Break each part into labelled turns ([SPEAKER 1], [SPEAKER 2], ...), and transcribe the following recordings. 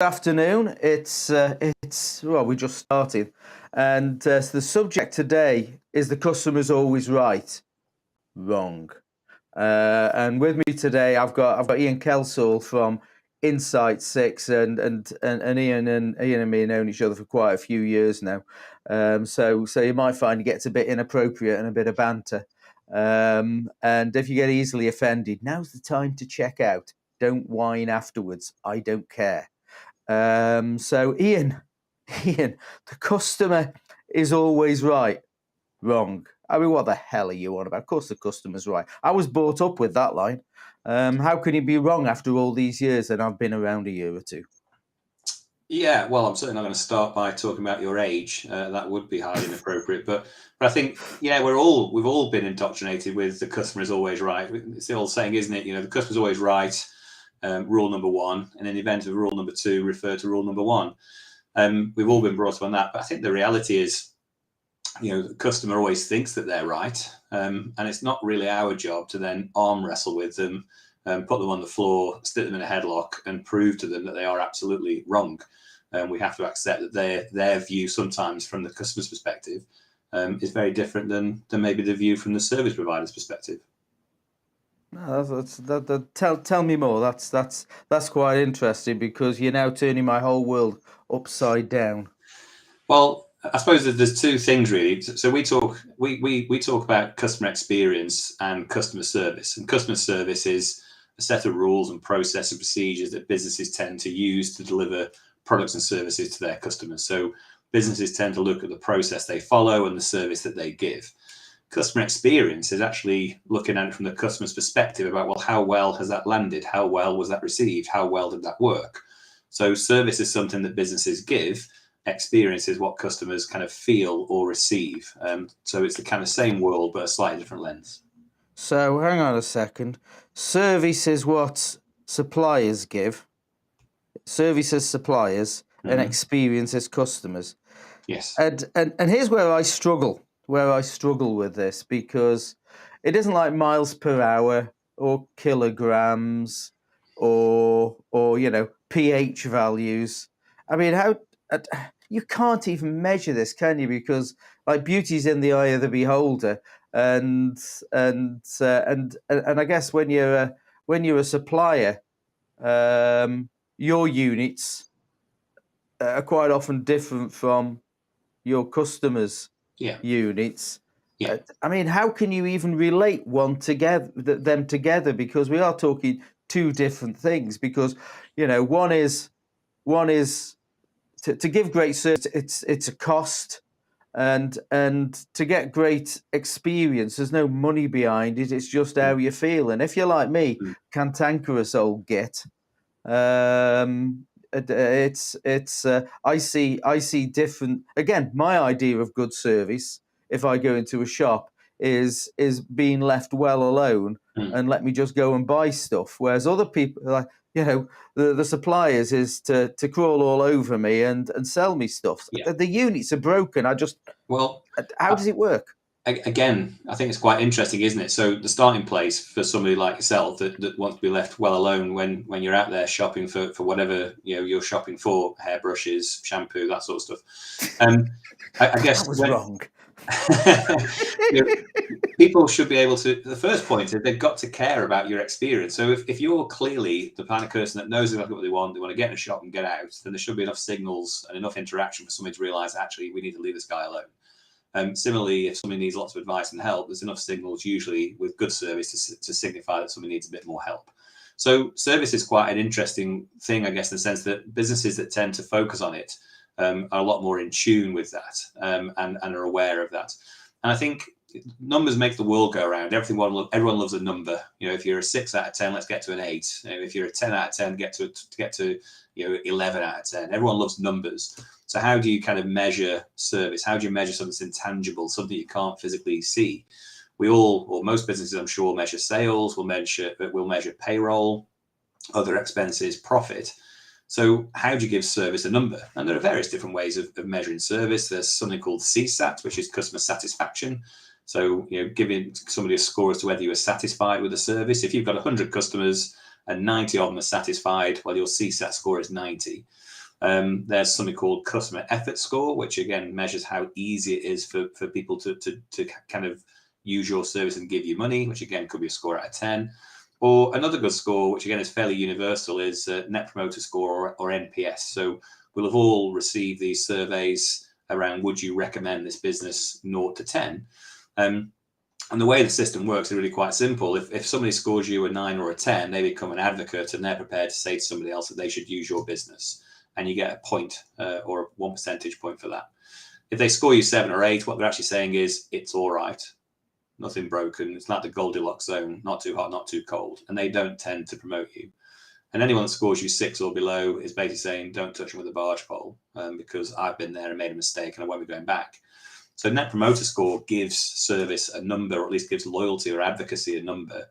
[SPEAKER 1] Afternoon. It's well, we just started, and so the subject today is the customer's always right, wrong. And with me today, I've got Ian Kelsall from Insight Six, and Ian and me have known each other for quite a few years now. So you might find it gets a bit inappropriate and a bit of banter. And if you get easily offended, now's the time to check out. Don't whine afterwards. I don't care. So Ian, the customer is always right, wrong. I mean, what the hell are you on about? Of course the customer's right. I was brought up with that line. How can he be wrong after all these years and I've been around a year or two?
[SPEAKER 2] Yeah, well, I'm certainly not going to start by talking about your age. That would be highly inappropriate. But I think, yeah, we've all been indoctrinated with the customer is always right. It's the old saying, isn't it? You know, the customer's always right. Rule number one, and in the event of rule number two, refer to rule number one. We've all been brought up on that. But I think the reality is, the customer always thinks that they're right, and it's not really our job to then arm wrestle with them, put them on the floor, stick them in a headlock, and prove to them that they are absolutely wrong. We have to accept that their view sometimes from the customer's perspective is very different than maybe the view from the service provider's perspective.
[SPEAKER 1] No, tell me more. That's quite interesting because you're now turning my whole world upside down.
[SPEAKER 2] Well, I suppose that there's two things really. So we talk about customer experience and customer service. And customer service is a set of rules and process and procedures that businesses tend to use to deliver products and services to their customers. So businesses tend to look at the process they follow and the service that they give. Customer experience is actually looking at it from the customer's perspective about, well, how well has that landed? How well was that received? How well did that work? So service is something that businesses give. Experience is what customers kind of feel or receive. So it's the kind of same world, but a slightly different lens.
[SPEAKER 1] So hang on a second. Service is what suppliers give. Service as suppliers and experience as customers.
[SPEAKER 2] Yes.
[SPEAKER 1] And here's where I struggle with this, because it isn't like miles per hour or kilograms or pH values. I mean, you can't even measure this, can you? Because like beauty's in the eye of the beholder, and I guess when you're a supplier, your units are quite often different from your customers' units.
[SPEAKER 2] Yeah.
[SPEAKER 1] I mean, how can you even relate them together? Because we are talking two different things. Because one is to give great service. It's a cost, and to get great experience, there's no money behind it. It's just how you feel. And if you're like me, cantankerous old git, I see different. Again, my idea of good service, if I go into a shop, is being left well alone and let me just go and buy stuff. Whereas other people, like the suppliers, is to crawl all over me and sell me stuff.
[SPEAKER 2] Yeah.
[SPEAKER 1] The units are broken. How does it work?
[SPEAKER 2] Again, I think it's quite interesting, isn't it? So the starting place for somebody like yourself that wants to be left well alone when you're out there shopping for whatever you're shopping for, hairbrushes, shampoo, that sort of stuff. I guess
[SPEAKER 1] that was wrong.
[SPEAKER 2] People should be able to. The first point is they've got to care about your experience. So if you're clearly the kind of person that knows exactly what they want to get in a shop and get out, then there should be enough signals and enough interaction for somebody to realise actually we need to leave this guy alone. Similarly, if somebody needs lots of advice and help, there's enough signals usually with good service to signify that somebody needs a bit more help. So service is quite an interesting thing, I guess, in the sense that businesses that tend to focus on it are a lot more in tune with that and are aware of that. And I think numbers make the world go around. Everyone loves a number. If you're a 6 out of 10, let's get to an 8. If you're a 10 out of 10, get to 11 out of 10. Everyone loves numbers. So how do you kind of measure service? How do you measure something that's intangible, something you can't physically see? We all, or most businesses, I'm sure, measure sales. We'll measure payroll, other expenses, profit. So how do you give service a number? And there are various different ways of measuring service. There's something called CSAT, which is customer satisfaction. So, giving somebody a score as to whether you are satisfied with the service. If you've got 100 customers and 90 of them are satisfied, well, your CSAT score is 90. There's something called customer effort score, which again measures how easy it is for people to kind of use your service and give you money, which again could be a score out of 10. Or another good score, which again is fairly universal, is Net Promoter Score or NPS. So we'll have all received these surveys around, would you recommend this business 0 to 10? And the way the system works is really quite simple. If somebody scores you a 9 or a 10, they become an advocate and they're prepared to say to somebody else that they should use your business. And you get a point or 1 percentage point for that. If they score you 7 or 8, what they're actually saying is it's all right. Nothing broken. It's like the Goldilocks zone, not too hot, not too cold. And they don't tend to promote you. And anyone that scores you 6 or below is basically saying, don't touch them with a barge pole because I've been there and made a mistake and I won't be going back. So Net Promoter Score gives service a number, or at least gives loyalty or advocacy a number.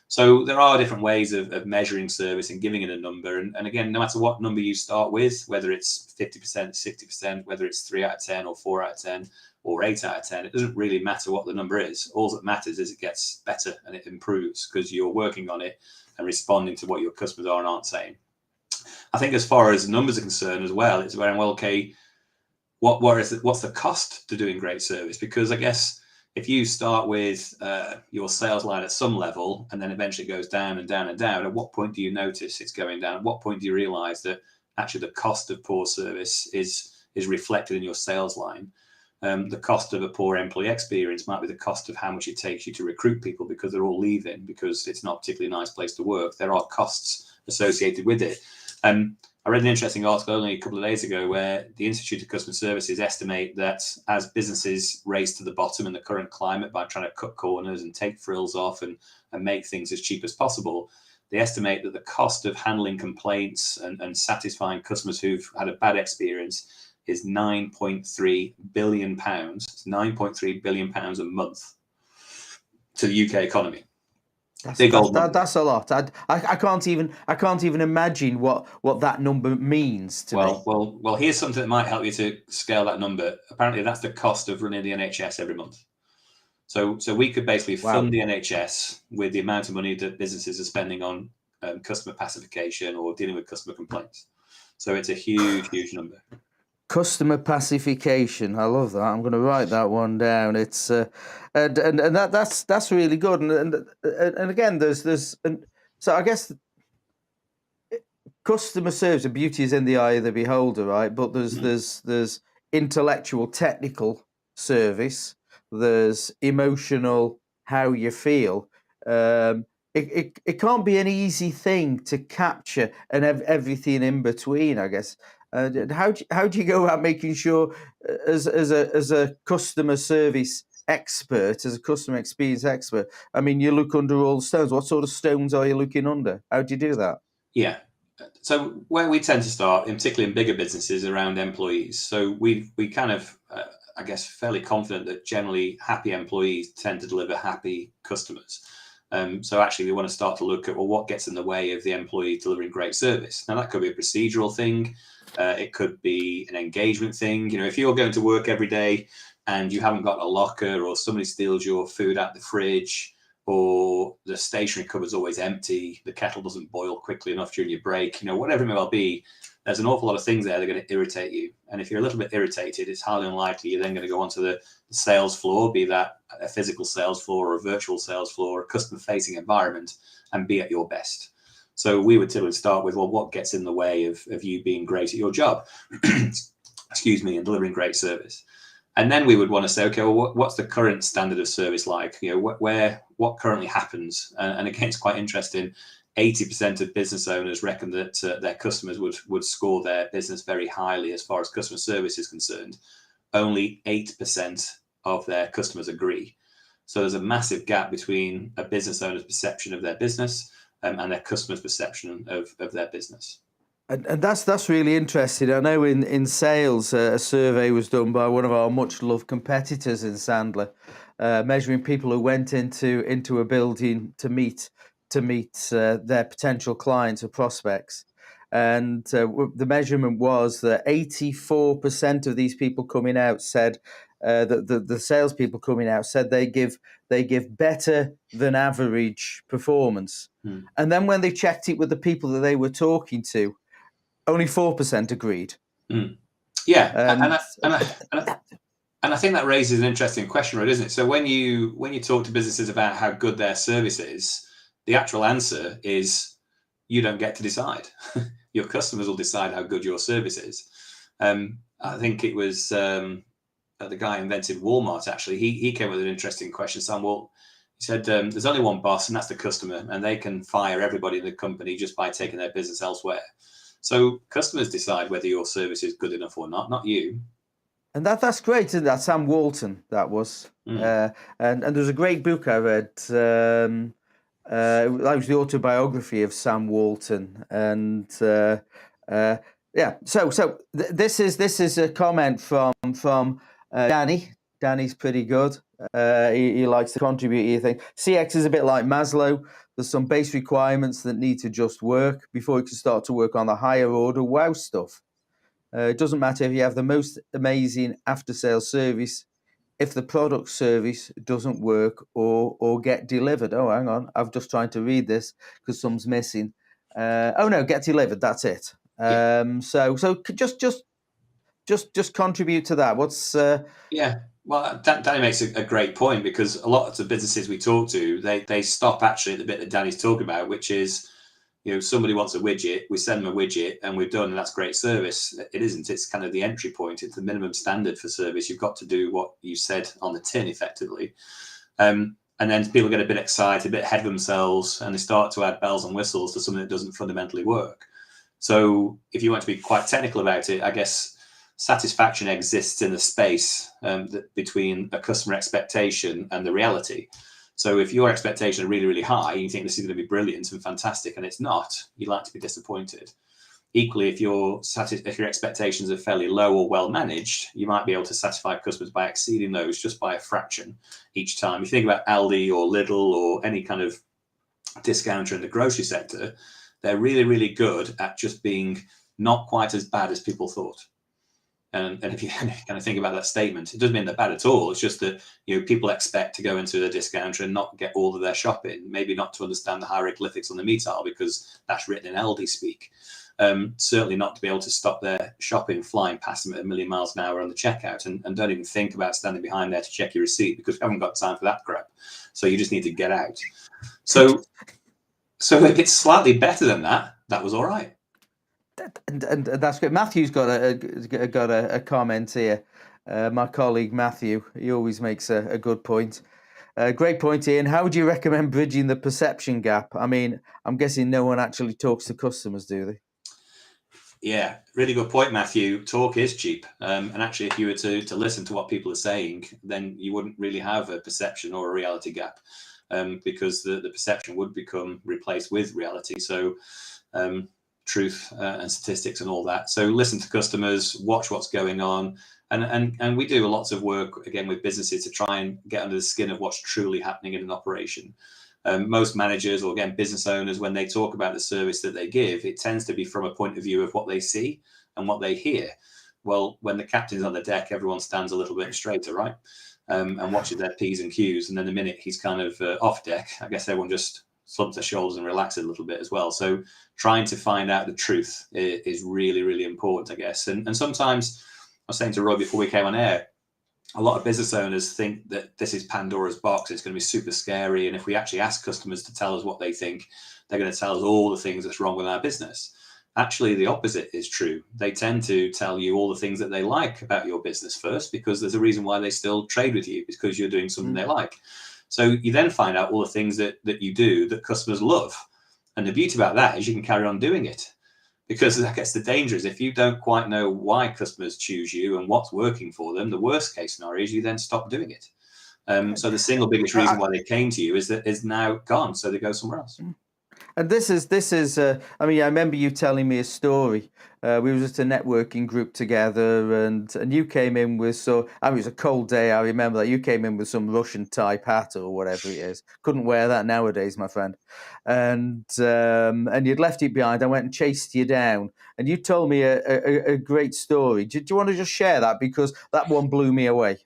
[SPEAKER 2] So there are different ways of measuring service and giving it a number. And again, no matter what number you start with, whether it's 50%, 60%, whether it's 3 out of 10 or 4 out of 10 or 8 out of 10, it doesn't really matter what the number is. All that matters is it gets better and it improves because you're working on it and responding to what your customers are and aren't saying. I think as far as numbers are concerned as well, it's around, well, okay, what's the cost to doing great service? Because I guess if you start with your sales line at some level and then eventually goes down and down and down, at what point do you notice it's going down? At what point do you realize that actually the cost of poor service is reflected in your sales line? The cost of a poor employee experience might be the cost of how much it takes you to recruit people because they're all leaving because it's not a particularly nice place to work. There are costs associated with it. I read an interesting article only a couple of days ago where the Institute of Customer Services estimate that as businesses race to the bottom in the current climate by trying to cut corners and take frills off and make things as cheap as possible, they estimate that the cost of handling complaints and satisfying customers who've had a bad experience is £9.3 billion. It's £9.3 billion a month to the UK economy.
[SPEAKER 1] That's a lot. I can't even imagine what that number means to me.
[SPEAKER 2] Well, here's something that might help you to scale that number. Apparently, that's the cost of running the NHS every month. So we could basically fund the NHS with the amount of money that businesses are spending on customer pacification or dealing with customer complaints. So it's a huge number.
[SPEAKER 1] Customer pacification. I love that. I'm going to write that one down. It's and that's really good. And again, so I guess customer service, the beauty is in the eye of the beholder, right? But there's intellectual, technical service. There's emotional, how you feel. It can't be an easy thing to capture and have everything in between, I guess. How do you go about making sure, as a customer service expert, as a customer experience expert, I mean, you look under all stones. What sort of stones are you looking under? How do you do that?
[SPEAKER 2] Yeah. So where we tend to start, particularly in bigger businesses, around employees. So we kind of, I guess, fairly confident that generally happy employees tend to deliver happy customers. So actually, we want to start to look at, well, what gets in the way of the employee delivering great service? Now, that could be a procedural thing. It could be an engagement thing. You know, if you're going to work every day and you haven't got a locker, or somebody steals your food out the fridge, or the stationery cupboard's always empty, the kettle doesn't boil quickly enough during your break, you know, whatever it may well be, there's an awful lot of things there that are going to irritate you. And if you're a little bit irritated, it's highly unlikely you're then going to go onto the sales floor, be that a physical sales floor or a virtual sales floor, or a customer-facing environment, and be at your best. So we would typically start with, well, what gets in the way of you being great at your job, excuse me, and delivering great service? And then we would want to say, okay, well, what's the current standard of service like? You know, what currently happens? And again, it's quite interesting. 80% of business owners reckon that their customers would score their business very highly as far as customer service is concerned. Only 8% of their customers agree. So there's a massive gap between a business owner's perception of their business and their customer's perception of their business.
[SPEAKER 1] And that's really interesting. I know in sales, a survey was done by one of our much loved competitors in Sandler, measuring people who went into a building to meet their potential clients or prospects. And the measurement was that 84% of these people coming out said the salespeople coming out said they give better than average performance. And then when they checked it with the people that they were talking to, only 4% agreed.
[SPEAKER 2] Yeah, and I think that raises an interesting question, right, isn't it? So when you talk to businesses about how good their service is, the actual answer is you don't get to decide. Your customers will decide how good your service is. I think it was the guy who invented Walmart, actually. He came with an interesting question, Sam. Well, he said, there's only one boss, and that's the customer, and they can fire everybody in the company just by taking their business elsewhere. So customers decide whether your service is good enough or not you.
[SPEAKER 1] And that's great, isn't that? Sam Walton, that was. And there's a great book I read. That was the autobiography of Sam Walton. And yeah, so this is a comment from Danny. Danny's pretty good. He likes to contribute. He thinks CX is a bit like Maslow. There's some base requirements that need to just work before you can start to work on the higher order wow stuff. It doesn't matter if you have the most amazing after-sales service if the product service doesn't work or get delivered. Oh, hang on, I've just tried to read this because something's missing. Oh no, get delivered. That's it. So just contribute to that. What's
[SPEAKER 2] yeah. Well, Danny makes a great point, because a lot of the businesses we talk to, they stop actually at the bit that Danny's talking about, which is, somebody wants a widget, we send them a widget and we're done, and that's great service. It isn't. It's kind of the entry point. It's the minimum standard for service. You've got to do what you said on the tin, effectively. And then people get a bit excited, a bit ahead of themselves, and they start to add bells and whistles to something that doesn't fundamentally work. So if you want to be quite technical about it, I guess satisfaction exists in the space between a customer expectation and the reality. So if your expectations are really, really high, and you think this is going to be brilliant and fantastic, and it's not, you'd like to be disappointed. Equally, if your expectations are fairly low or well managed, you might be able to satisfy customers by exceeding those just by a fraction each time. If you think about Aldi or Lidl or any kind of discounter in the grocery sector, they're really, really good at just being not quite as bad as people thought. And if you kind of think about that statement, it doesn't mean they're bad at all. It's just that people expect to go into the discounter and not get all of their shopping, maybe not to understand the hieroglyphics on the meat aisle because that's written in Aldi speak. Certainly not to be able to stop their shopping flying past them at 1,000,000 miles an hour on the checkout, and don't even think about standing behind there to check your receipt because you haven't got time for that crap. So you just need to get out. So if it's slightly better than that, that was all right.
[SPEAKER 1] And that's great. Matthew's got a comment here. My colleague Matthew, he always makes a good point. Great point, Ian. How would you recommend bridging the perception gap? I mean, I'm guessing no one actually talks to customers, do they?
[SPEAKER 2] Yeah, really good point, Matthew. Talk is cheap. And actually, if you were to listen to what people are saying, then you wouldn't really have a perception or a reality gap, because the perception would become replaced with reality. So truth and statistics and all that. So listen to customers, watch what's going on. And we do lots of work, again, with businesses to try and get under the skin of what's truly happening in an operation. Most managers, or again, business owners, when they talk about the service that they give, it tends to be from a point of view of what they see and what they hear. Well, when the captain's on the deck, everyone stands a little bit straighter, right? And watches their P's and Q's. And then the minute he's kind of off deck, I guess everyone just slumps their shoulders and relaxes a little bit as well. So trying to find out the truth is really, really important, I guess. And sometimes, I was saying to Roy before we came on air, a lot of business owners think that this is Pandora's box. It's going to be super scary. And if we actually ask customers to tell us what they think, they're going to tell us all the things that's wrong with our business. Actually, the opposite is true. They tend to tell you all the things that they like about your business first, because there's a reason why they still trade with you, because you're doing something they like. So you then find out all the things that you do that customers love. And the beauty about that is you can carry on doing it. Because I guess the danger is if you don't quite know why customers choose you and what's working for them, the worst case scenario is you then stop doing it. So the single biggest reason why they came to you is now gone. So they go somewhere else.
[SPEAKER 1] And this is. I mean, I remember you telling me a story. We were just a networking group together, and you came in with it was a cold day. I remember that you came in with some Russian type hat or whatever it is. Couldn't wear that nowadays, my friend. And you'd left it behind. I went and chased you down, and you told me a great story. Do you want to just share that, because that one blew me away?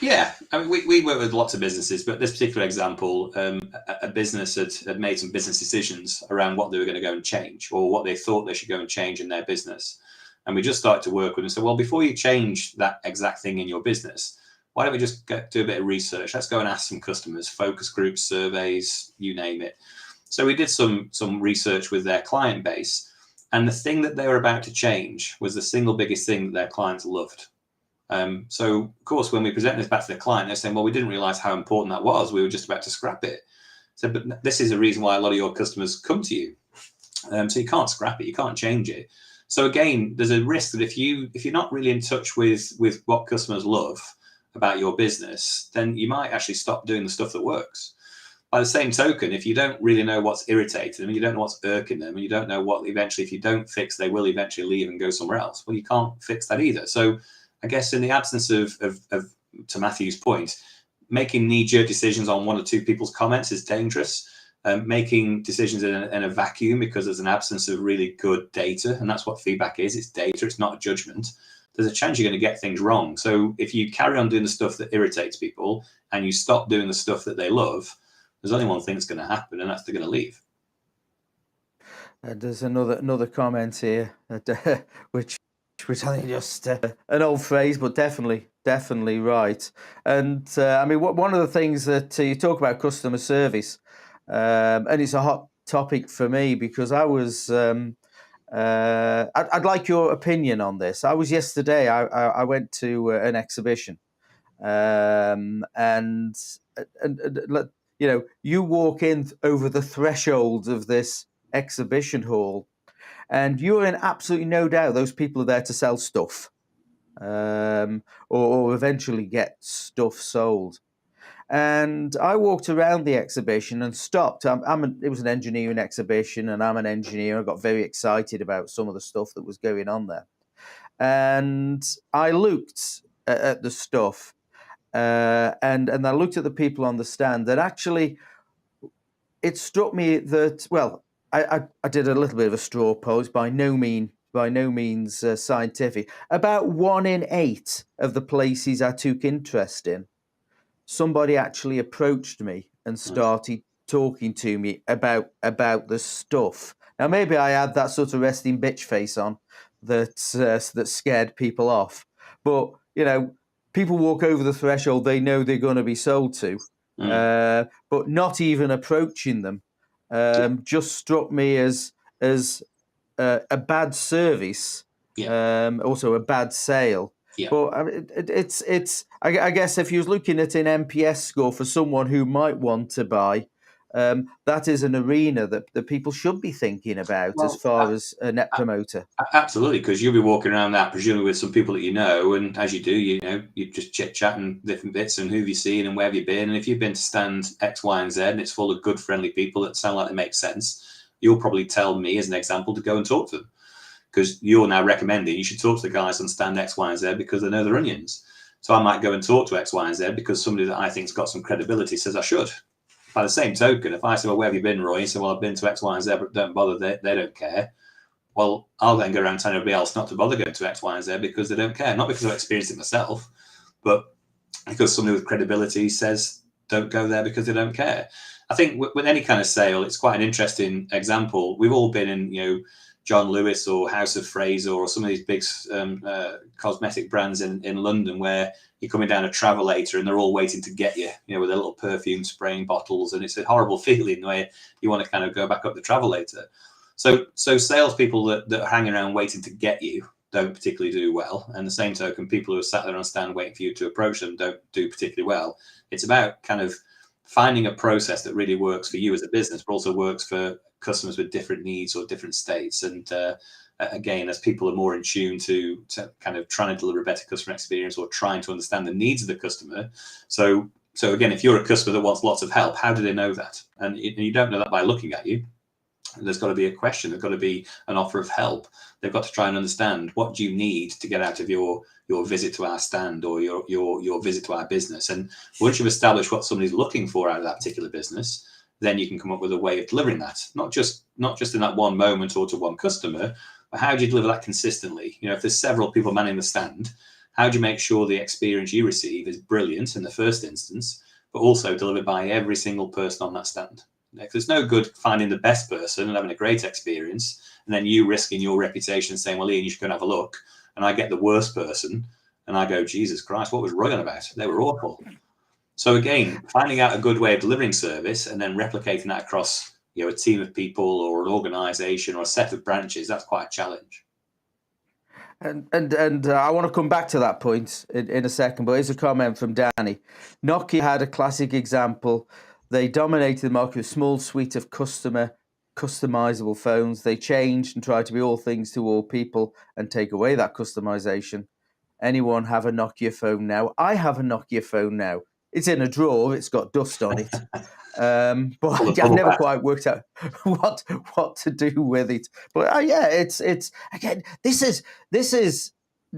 [SPEAKER 2] Yeah, I mean, we work with lots of businesses, but this particular example, a business had made some business decisions around what they were going to go and change, or what they thought they should go and change in their business. And we just started to work with them and said, well, before you change that exact thing in your business, why don't we just do a bit of research? Let's go and ask some customers, focus groups, surveys, you name it. So we did some research with their client base, and the thing that they were about to change was the single biggest thing that their clients loved. So, of course, when we present this back to the client, they're saying, well, we didn't realize how important that was. We were just about to scrap it. So, but this is the reason why a lot of your customers come to you. So you can't scrap it. You can't change it. So again, there's a risk that if you're not really in touch with what customers love about your business, then you might actually stop doing the stuff that works. By the same token, if you don't really know what's irritating them, you don't know what's irking them, and you don't know what eventually, if you don't fix, they will eventually leave and go somewhere else. Well, you can't fix that either. So I guess in the absence of to Matthew's point, making knee-jerk decisions on one or two people's comments is dangerous. Making decisions in a vacuum because there's an absence of really good data, and that's what feedback is. It's data. It's not a judgment. There's a chance you're going to get things wrong. So if you carry on doing the stuff that irritates people and you stop doing the stuff that they love, there's only one thing that's going to happen, and that's they're going to leave.
[SPEAKER 1] There's another comment here, which I think just an old phrase, but definitely right. And I mean, one of the things that you talk about customer service, and it's a hot topic for me because I was. I'd like your opinion on this. I was yesterday. I went to an exhibition, and you know, you walk in over the threshold of this exhibition hall, and you're in absolutely no doubt those people are there to sell stuff, or eventually get stuff sold. And I walked around the exhibition and stopped. It was an engineering exhibition, and I'm an engineer. I got very excited about some of the stuff that was going on there. And I looked at the stuff, and I looked at the people on the stand. And actually, it struck me that, well, I did a little bit of a straw poll, by no means scientific. About 1 in 8 of the places I took interest in, somebody actually approached me and started talking to me about the stuff. Now, maybe I had that sort of resting bitch face on that scared people off. But, you know, people walk over the threshold they know they're going to be sold to, but not even approaching them just struck me as a bad service, also a bad sale.
[SPEAKER 2] Yeah.
[SPEAKER 1] But I mean, I guess if you was looking at an NPS score for someone who might want to buy, that is an arena that people should be thinking about as far as a net promoter.
[SPEAKER 2] Absolutely, because you'll be walking around that presumably with some people that you know, and as you do, you just chit chatting different bits and who have you seen and where have you been, and if you've been to stand X, Y, and Z, and it's full of good, friendly people that sound like they make sense, you'll probably tell me as an example to go and talk to them, because you're now recommending you should talk to the guys on stand X, Y, and Z because they know their onions. So I might go and talk to X, Y, and Z because somebody that I think's got some credibility says I should. By the same token, if I say, well, where have you been, Roy? You say, well, I've been to X, Y, and Z, but don't bother, they don't care. Well, I'll then go around telling everybody else not to bother going to X, Y, and Z because they don't care. Not because I've experienced it myself, but because somebody with credibility says don't go there because they don't care. I think with any kind of sale, it's quite an interesting example. We've all been in, John Lewis or House of Fraser or some of these big cosmetic brands in London where you're coming down a travelator and they're all waiting to get you, with their little perfume spraying bottles. And it's a horrible feeling where you want to kind of go back up the travelator. So salespeople that are hanging around waiting to get you don't particularly do well. And the same token, people who are sat there on stand waiting for you to approach them don't do particularly well. It's about kind of finding a process that really works for you as a business, but also works for customers with different needs or different states. And again, as people are more in tune to kind of trying to deliver a better customer experience or trying to understand the needs of the customer. So again, if you're a customer that wants lots of help, how do they know that? And you don't know that by looking at you. There's got to be a question. There's got to be an offer of help. They've got to try and understand, what do you need to get out of your visit to our stand or your visit to our business? And once you've established what somebody's looking for out of that particular business, then you can come up with a way of delivering that. Not just in that one moment or to one customer, but how do you deliver that consistently? If there's several people manning the stand, How do you make sure the experience you receive is brilliant in the first instance, but also delivered by every single person on that stand? There's no good finding the best person and having a great experience, and then you risking your reputation saying, well, Ian, you should go and have a look. And I get the worst person, and I go, Jesus Christ, what was Roy on about? They were awful. So again, finding out a good way of delivering service and then replicating that across, a team of people or an organization or a set of branches, that's quite a challenge.
[SPEAKER 1] And I want to come back to that point in a second, but here's a comment from Danny. Nokia had a classic example. They dominated the market with a small suite of customizable phones. They changed and tried to be all things to all people and take away that customization. Anyone have a Nokia phone now? I have a Nokia phone now. It's in a drawer. It's got dust on it. But I've never quite worked out what to do with it. But yeah, it's again. This is.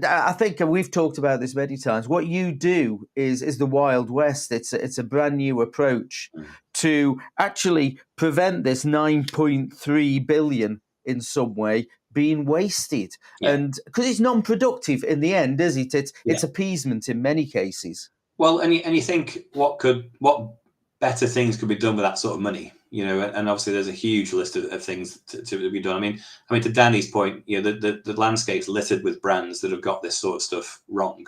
[SPEAKER 1] I think we've talked about this many times. What you do is the Wild West. It's a brand new approach to actually prevent this 9.3 billion in some way being wasted, and because it's non-productive in the end, is it? It's appeasement in many cases.
[SPEAKER 2] Well, and you think what better things could be done with that sort of money, and obviously there's a huge list of things to be done. I mean, to Danny's point, the landscape's littered with brands that have got this sort of stuff wrong.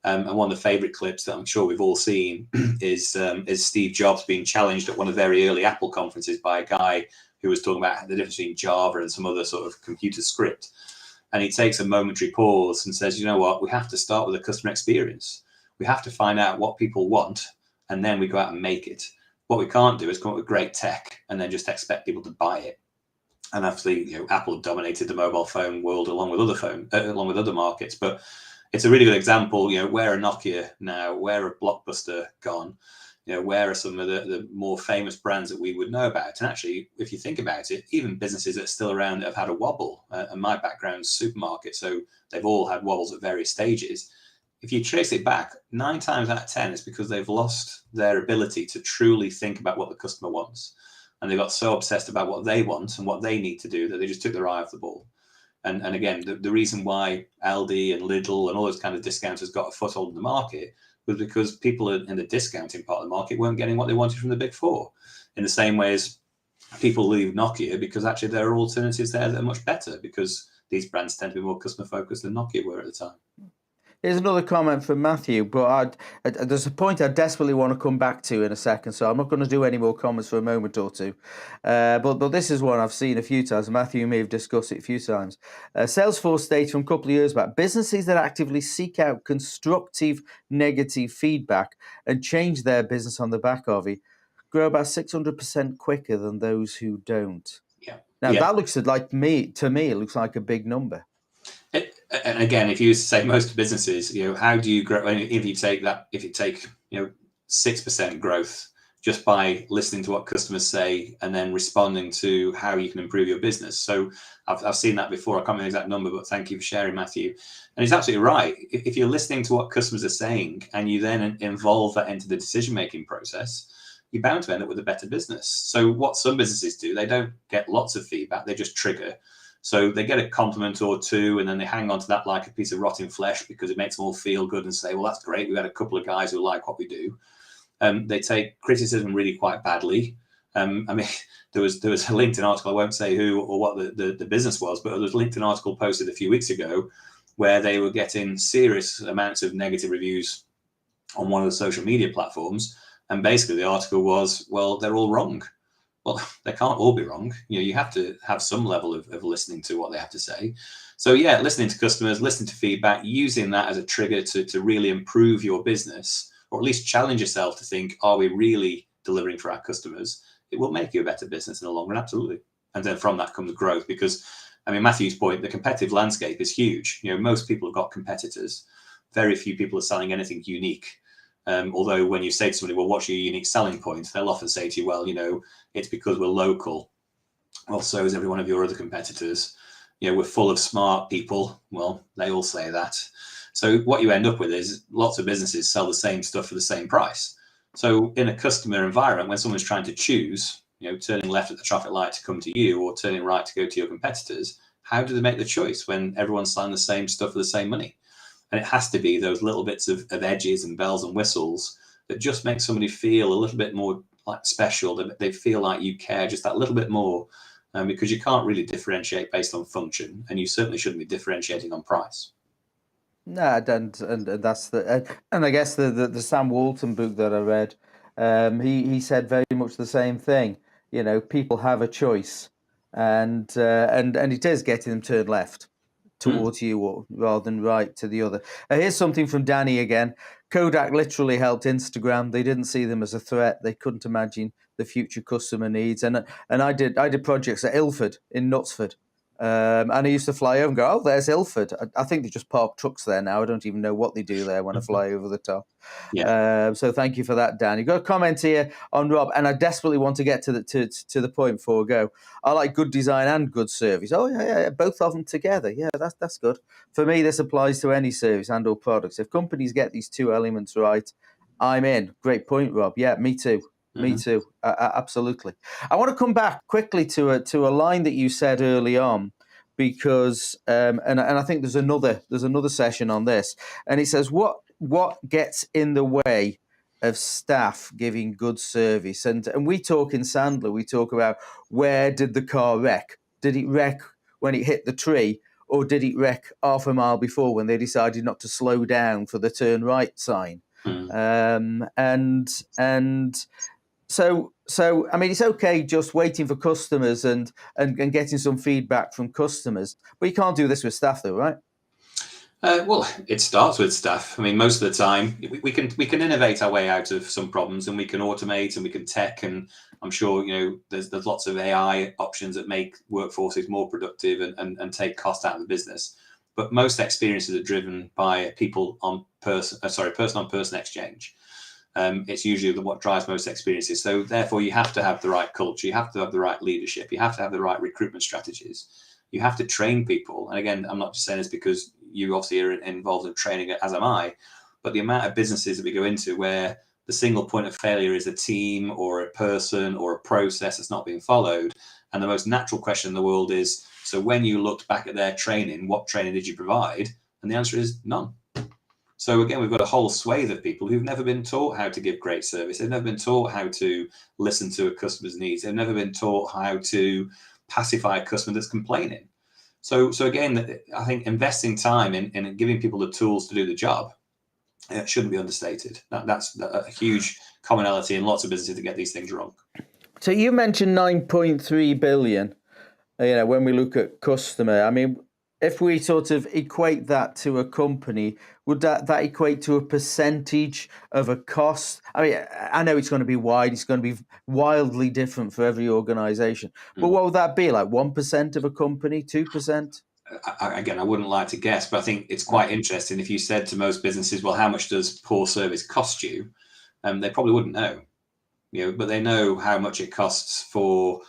[SPEAKER 2] And one of the favorite clips that I'm sure we've all seen is Steve Jobs being challenged at one of the very early Apple conferences by a guy who was talking about the difference between Java and some other sort of computer script. And he takes a momentary pause and says, you know what, we have to start with the customer experience. We have to find out what people want, and then we go out and make it. What we can't do is come up with great tech and then just expect people to buy it. And obviously, Apple have dominated the mobile phone world along with other markets. But it's a really good example. Where are Nokia now? Where are Blockbuster gone? Where are some of the more famous brands that we would know about? And actually, if you think about it, even businesses that are still around that have had a wobble. And my background's supermarket, so they've all had wobbles at various stages. If you trace it back, 9 times out of 10, it's because they've lost their ability to truly think about what the customer wants. And they got so obsessed about what they want and what they need to do that they just took their eye off the ball. And again, the reason why Aldi and Lidl and all those kind of discounters got a foothold in the market was because people in the discounting part of the market weren't getting what they wanted from the big four. In the same way as people leave Nokia because actually there are alternatives there that are much better, because these brands tend to be more customer focused than Nokia were at the time.
[SPEAKER 1] Here's another comment from Matthew, but there's a point I desperately want to come back to in a second, so I'm not going to do any more comments for a moment or two. But this is one I've seen a few times. Matthew may have discussed it a few times. Salesforce states from a couple of years back, businesses that actively seek out constructive negative feedback and change their business on the back of it grow about 600% quicker than those who don't.
[SPEAKER 2] Yeah.
[SPEAKER 1] Now, that looks like to me, it looks like a big number.
[SPEAKER 2] And again, if you say most businesses, how do you grow? If you take 6% growth just by listening to what customers say and then responding to how you can improve your business. So I've seen that before. I can't remember the exact number, but thank you for sharing, Matthew. And he's absolutely right. If you're listening to what customers are saying and you then involve that into the decision-making process, you're bound to end up with a better business. So what some businesses do, they don't get lots of feedback. They just trigger. So they get a compliment or two, and then they hang on to that like a piece of rotting flesh because it makes them all feel good and say, well, that's great. We've had a couple of guys who like what we do. They take criticism really quite badly. There was a LinkedIn article, I won't say who or what the business was, but there was a LinkedIn article posted a few weeks ago where they were getting serious amounts of negative reviews on one of the social media platforms. And basically the article was, well, they're all wrong. Well, they can't all be wrong. You have to have some level of listening to what they have to say. So yeah, listening to customers, listening to feedback, using that as a trigger to really improve your business, or at least challenge yourself to think, are we really delivering for our customers? It will make you a better business in the long run, absolutely. And then from that comes growth, because, Matthew's point, the competitive landscape is huge. Most people have got competitors. Very few people are selling anything unique. Although when you say to somebody, well, what's your unique selling point? They'll often say to you, well, it's because we're local. Well, so is every one of your other competitors. We're full of smart people. Well, they all say that. So what you end up with is lots of businesses sell the same stuff for the same price. So in a customer environment, when someone's trying to choose, turning left at the traffic light to come to you or turning right to go to your competitors, how do they make the choice when everyone's selling the same stuff for the same money? And it has to be those little bits of edges and bells and whistles that just make somebody feel a little bit more like special. They feel like you care just that little bit more, because you can't really differentiate based on function, and you certainly shouldn't be differentiating on price.
[SPEAKER 1] No, and that's and I guess the Sam Walton book that I read, he said very much the same thing. You know, people have a choice, and it is getting them turned left towards you rather than right to the other. Here's something from Danny again. Kodak literally helped Instagram. They didn't see them as a threat. They couldn't imagine the future customer needs. And I did projects at Ilford in Knutsford. And I used to fly over and go, oh, there's Ilford. I think they just park trucks there now. I don't even know what they do there when I fly over the top.
[SPEAKER 2] Yeah.
[SPEAKER 1] So thank you for that, Dan. You've got a comment here on Rob, and I desperately want to get to the point before we go. I like good design and good service. Oh, yeah, both of them together. Yeah, that's good. For me, this applies to any service and or products. If companies get these two elements right, I'm in. Great point, Rob. Yeah, me too. Me too. Absolutely. I want to come back quickly to a line that you said early on, because and I think there's another session on this, and it says what gets in the way of staff giving good service, and we talk in Sandler. We talk about, where did the car wreck? Did it wreck when it hit the tree, or did it wreck half a mile before when they decided not to slow down for the turn right sign? So I mean, it's okay just waiting for customers and getting some feedback from customers, but you can't do this with staff, though, right?
[SPEAKER 2] Well, it starts with staff. I mean, most of the time we can innovate our way out of some problems, and we can automate and we can tech, and I'm sure there's lots of AI options that make workforces more productive and take cost out of the business. But most experiences are driven by person on person exchange. It's usually what drives most experiences. So therefore, you have to have the right culture, you have to have the right leadership, you have to have the right recruitment strategies, you have to train people. And again, I'm not just saying this because you obviously are involved in training, as am I, but the amount of businesses that we go into where the single point of failure is a team or a person or a process that's not being followed. And the most natural question in the world is, so when you looked back at their training, what training did you provide? And the answer is none. So again, we've got a whole swathe of people who've never been taught how to give great service. They've never been taught how to listen to a customer's needs. They've never been taught how to pacify a customer that's complaining. So again, I think investing time in giving people the tools to do the job shouldn't be understated. That's a huge commonality in lots of businesses to get these things wrong.
[SPEAKER 1] So you mentioned 9.3 billion. When we look at customer, I mean, if we sort of equate that to a company, would that equate to a percentage of a cost? I mean, I know it's going to be wide. It's going to be wildly different for every organization. But what would that be? Like 1% of a company, 2%?
[SPEAKER 2] Again, I wouldn't like to guess, but I think it's quite interesting. If you said to most businesses, well, how much does poor service cost you? They probably wouldn't know, but they know how much it costs for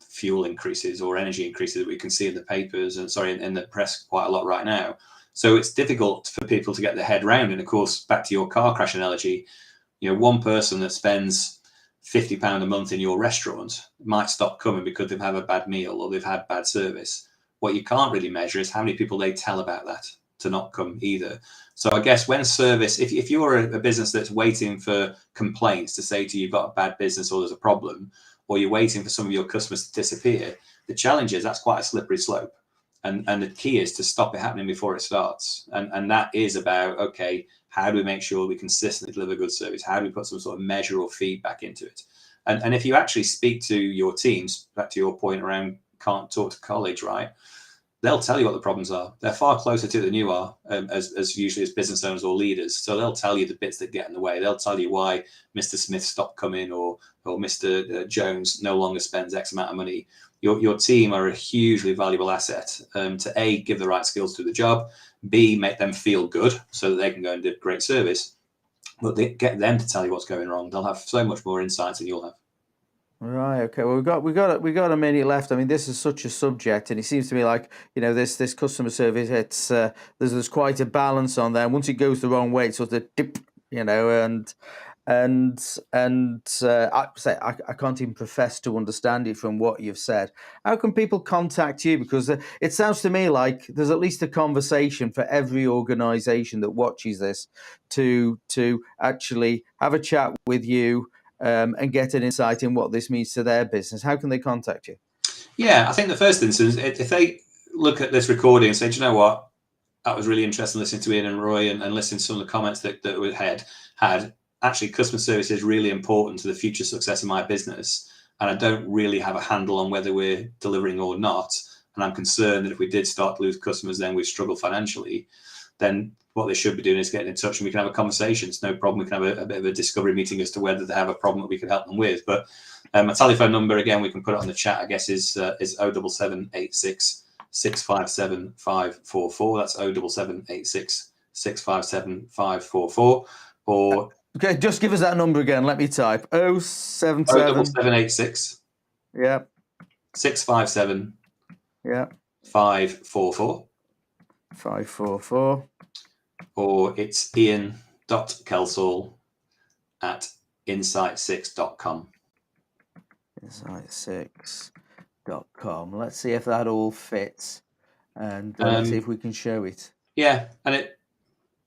[SPEAKER 2] fuel increases or energy increases that we can see in the papers and in the press quite a lot right now. So it's difficult for people to get their head around. And of course, back to your car crash analogy, one person that spends £50 a month in your restaurant might stop coming because they've had a bad meal or they've had bad service. What you can't really measure is how many people they tell about that to not come either. So I guess when service, if you're a business that's waiting for complaints to say to you, you've got a bad business or there's a problem, or you're waiting for some of your customers to disappear, the challenge is that's quite a slippery slope. And the key is to stop it happening before it starts. And that is about, okay, how do we make sure we consistently deliver good service? How do we put some sort of measure or feedback into it? And if you actually speak to your teams, back to your point around can't talk to colleagues, right? They'll tell you what the problems are. They're far closer to it than you are, as usually as business owners or leaders. So they'll tell you the bits that get in the way. They'll tell you why Mr. Smith stopped coming or Mr. Jones no longer spends X amount of money. Your team are a hugely valuable asset to A, give the right skills to the job, B, make them feel good so that they can go and do great service, but they get them to tell you what's going wrong. They'll have so much more insights than you'll have.
[SPEAKER 1] Right. Okay. Well, we got a minute left. I mean, this is such a subject, and it seems to me like this customer service. It's there's quite a balance on there. And once it goes the wrong way, it's sort of dip, and I can't even profess to understand it from what you've said. How can people contact you? Because it sounds to me like there's at least a conversation for every organisation that watches this to actually have a chat with you and get an insight in what this means to their business. How can they contact you?
[SPEAKER 2] Yeah, I think the first instance, if they look at this recording and say, do you know what, that was really interesting listening to Ian and Roy and listening to some of the comments that we had. Actually, customer service is really important to the future success of my business, and I don't really have a handle on whether we're delivering or not. And I'm concerned that if we did start to lose customers, then we struggle financially. Then what they should be doing is getting in touch and we can have a conversation. It's no problem. We can have a bit of a discovery meeting as to whether they have a problem that we could help them with. But my telephone number, again, we can put it on the chat, I guess, is 07786 657 544. That's 07786 657 544. Or
[SPEAKER 1] okay, just give us that number again. Let me type
[SPEAKER 2] 07786
[SPEAKER 1] yeah
[SPEAKER 2] 657
[SPEAKER 1] yeah
[SPEAKER 2] 544.
[SPEAKER 1] 544.
[SPEAKER 2] Or it's ian.kelsall@insight6.com.
[SPEAKER 1] Insight6.com. Let's see if that all fits, and let's see if we can show it.
[SPEAKER 2] Yeah, and it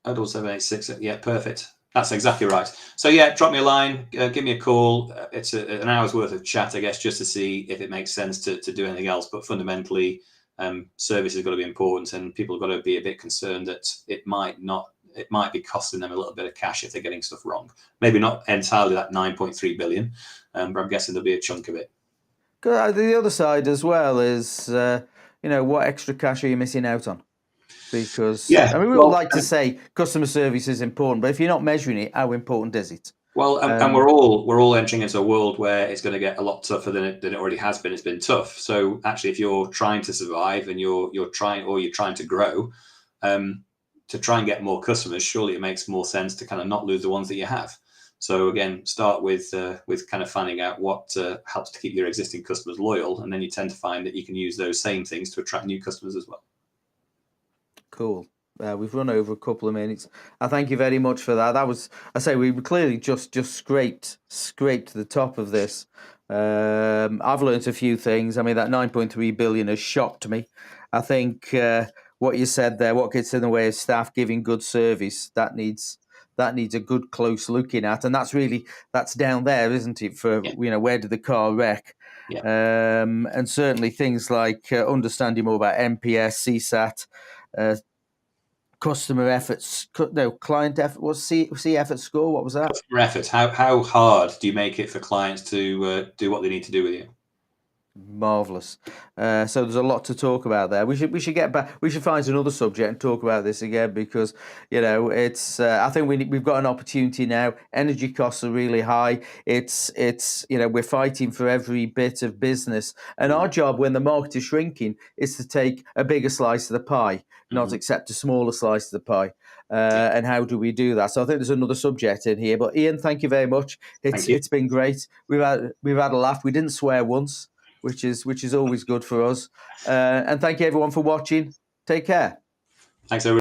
[SPEAKER 2] 07786. Yeah, perfect. That's exactly right. So yeah, drop me a line, give me a call. It's an hour's worth of chat, I guess, just to see if it makes sense to do anything else. But fundamentally, service has got to be important, and people have got to be a bit concerned that it might be costing them a little bit of cash if they're getting stuff wrong. Maybe not entirely that 9.3 billion, but I'm guessing there'll be a chunk of it.
[SPEAKER 1] The other side as well is, what extra cash are you missing out on? Because we would like to say customer service is important, but if you're not measuring it, how important is it?
[SPEAKER 2] Well, and we're all entering into a world where it's going to get a lot tougher than it already has been. It's been tough. So actually, if you're trying to survive and you're trying to grow, to try and get more customers, surely it makes more sense to kind of not lose the ones that you have. So again, start with kind of finding out what helps to keep your existing customers loyal, and then you tend to find that you can use those same things to attract new customers as well.
[SPEAKER 1] Cool. We've run over a couple of minutes. I thank you very much for that. We clearly just scraped the top of this. I've learned a few things. I mean, that 9.3 billion has shocked me. I think what you said there, what gets in the way of staff giving good service, that needs a good close looking at, and that's down there, isn't it? For where did the car wreck?
[SPEAKER 2] Yeah.
[SPEAKER 1] And certainly things like understanding more about NPS, CSAT. Customer efforts, client effort. What's C effort score? What was that?
[SPEAKER 2] Customer effort. How hard do you make it for clients to do what they need to do with you?
[SPEAKER 1] Marvelous. So there's a lot to talk about there. We should get back. We should find another subject and talk about this again, because it's. I think we've got an opportunity now. Energy costs are really high. It's we're fighting for every bit of business, and our job when the market is shrinking is to take a bigger slice of the pie, not accept a smaller slice of the pie. And how do we do that? So I think there's another subject in here. But Ian, thank you very much. It's been great. We've had a laugh. We didn't swear once, which is always good for us. And thank you everyone for watching. Take care.
[SPEAKER 2] Thanks everyone.